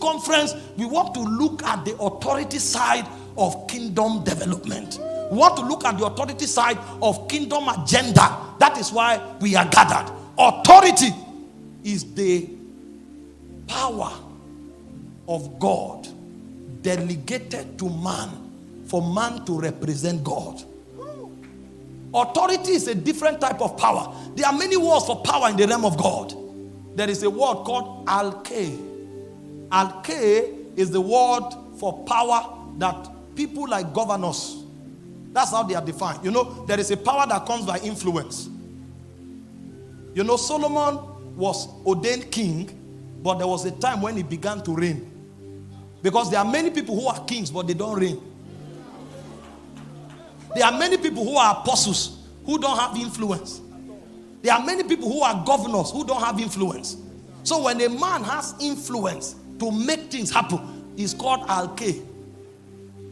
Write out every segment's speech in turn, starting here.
conference, we want to look at the authority side of kingdom development. We want to look at the authority side of kingdom agenda. That is why we are gathered. Authority is the power of God delegated to man for man to represent God. Authority is a different type of power. There are many words for power in the realm of God. There is a word called alke. Alke is the word for power that people like governors, that's how they are defined. You know, there is a power that comes by influence. You know, Solomon was ordained king, but there was a time when he began to reign. Because there are many people who are kings, but they don't reign. There are many people who are apostles who don't have influence. There are many people who are governors who don't have influence. So when a man has influence to make things happen, it's called alke.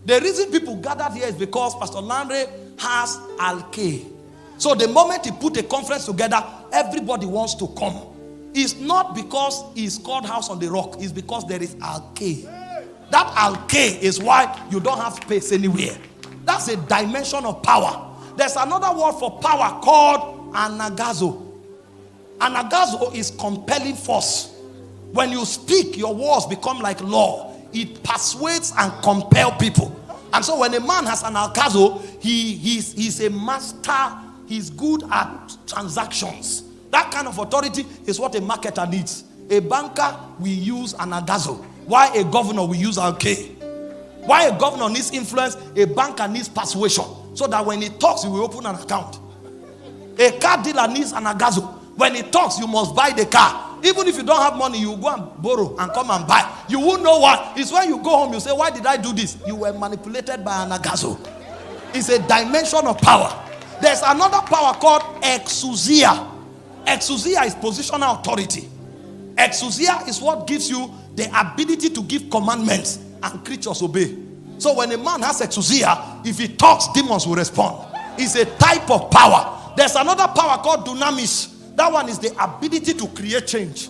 The reason people gathered here is because Pastor Landry has alke. So the moment he put a conference together, everybody wants to come. It's not because it's called House on the Rock. It's because there is alke. That alke is why you don't have space anywhere. That's a dimension of power. There's another word for power called anagazo. Anagazo is compelling force. When you speak, your words become like law. It persuades and compels people. And so when a man has an alcazo, he's a master. He's good at transactions. That kind of authority is what a marketer needs. A banker will use an agazo. Why a governor will use alke? Why a governor needs influence, a banker needs persuasion. So that when he talks, he will open an account. A car dealer needs an agazo. When he talks, you must buy the car. Even if you don't have money, you go and borrow and come and buy. You won't know what. It's when you go home, you say, why did I do this? You were manipulated by an agazo. It's a dimension of power. There's another power called exousia. Exousia is positional authority. Exousia is what gives you the ability to give commandments and creatures obey. So when a man has exousia, if he talks, demons will respond. It's a type of power. There's another power called dunamis. That one is the ability to create change.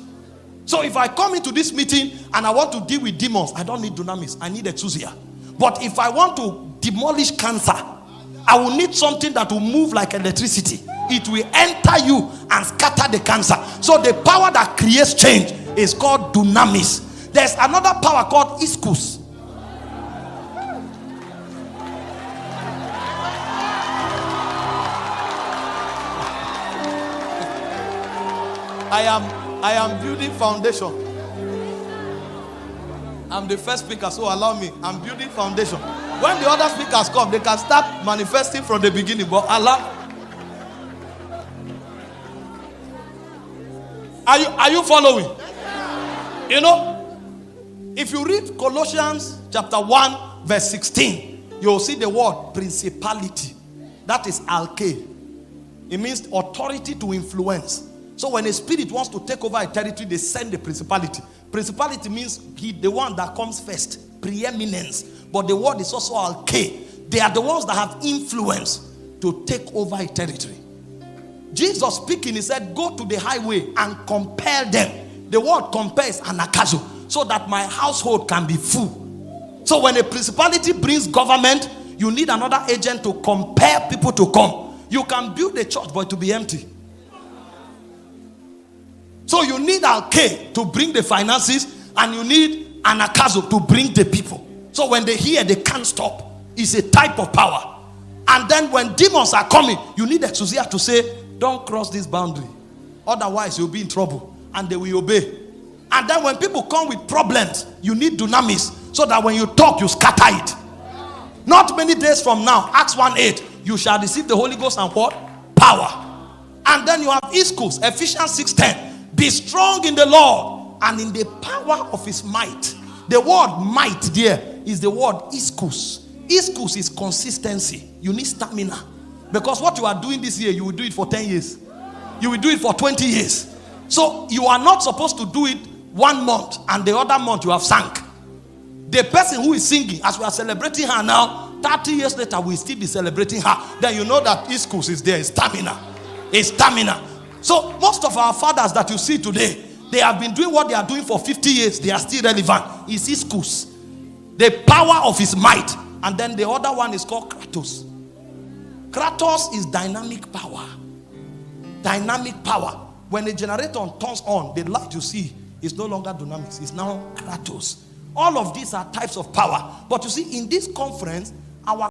So if I come into this meeting and I want to deal with demons, I don't need dunamis. I need exousia. But if I want to demolish cancer, I will need something that will move like electricity. It will enter you and scatter the cancer. So the power that creates change is called dunamis. There's another power called iskus. I am building foundation. I'm the first speaker, so allow me. I'm building foundation. When the other speakers come, they can start manifesting from the beginning. But allow. Are you following? You know, if you read Colossians chapter 1 verse 16, you'll see the word principality. That is alke. It means authority to influence. So when a spirit wants to take over a territory, they send the principality. Principality means the one that comes first, preeminence. But the word is also alke. They are the ones that have influence to take over a territory. Jesus speaking, he said, go to the highway and compel them. The word compel is anakazo, so that my household can be full. So when a principality brings government, you need another agent to compel people to come. You can build a church, but it will be empty. So you need alke to bring the finances, and you need anakazo to bring the people. So when they hear, they can't stop. It's a type of power. And then when demons are coming, you need exousia to say, don't cross this boundary. Otherwise, you'll be in trouble. And they will obey. And then when people come with problems, you need dunamis, so that when you talk, you scatter it. Not many days from now, Acts 1:8, you shall receive the Holy Ghost and what? Power. And then you have iskus, Ephesians 6:10. Be strong in the Lord and in the power of his might. The word might there is the word iskus. Iskus is consistency. You need stamina. Because what you are doing this year, you will do it for 10 years. You will do it for 20 years. So you are not supposed to do it 1 month and the other month you have sunk. The person who is singing, as we are celebrating her now, 30 years later we'll still be celebrating her. Then you know that iskus is there, is stamina. It's stamina. So most of our fathers that you see today, They have been doing what they are doing for 50 years. They are still relevant. It's his schools. The power of his might. And then the other one is called Kratos. Kratos is dynamic power. Dynamic power. When the generator turns on, the light you see is no longer dynamics. It's now Kratos. All of these are types of power. But you see, in this conference,